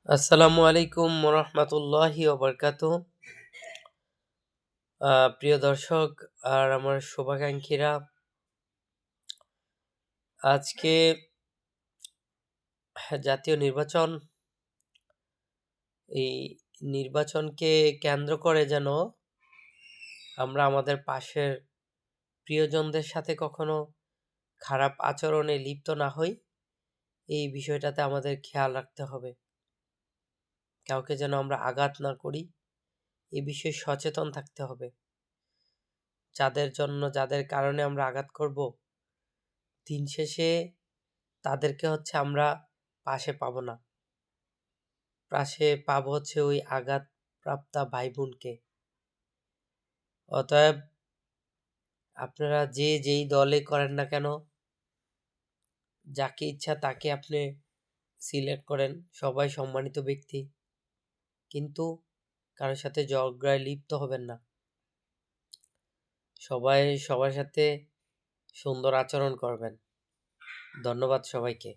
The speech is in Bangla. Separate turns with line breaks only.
আসসালামু আলাইকুম রহমতুল্লাহি ওবরকাতুহ। প্রিয় দর্শক আর আমার শুভাকাঙ্ক্ষীরা, আজকে জাতীয় নির্বাচন। এই নির্বাচনকে কেন্দ্র করে যেন আমরা আমাদের পাশের প্রিয়জনদের সাথে কখনো খারাপ আচরণে লিপ্ত না হই, এই বিষয়টাতে আমাদের খেয়াল রাখতে হবে। কাউকে যেন আমরা আঘাত না করি, এ বিষয়ে সচেতন থাকতে হবে। যাদের কারণে আমরা আঘাত করব, দিন শেষে তাদেরকে আমরা পাশে পাবো না, পাশে পাবো ওই আঘাতপ্রাপ্তা ভাই বোনকে। অতএব আপনারা যেই দলে করেন না কেন, যাকে ইচ্ছা তাকে আপনি সিলেক্ট করেন, সবাই সম্মানিত ব্যক্তি, কিন্তু কারোর সাথে ঝগড়ায় লিপ্ত হবেন না। সবাই সবার সাথে সুন্দর আচরণ করবেন। ধন্যবাদ সবাইকে।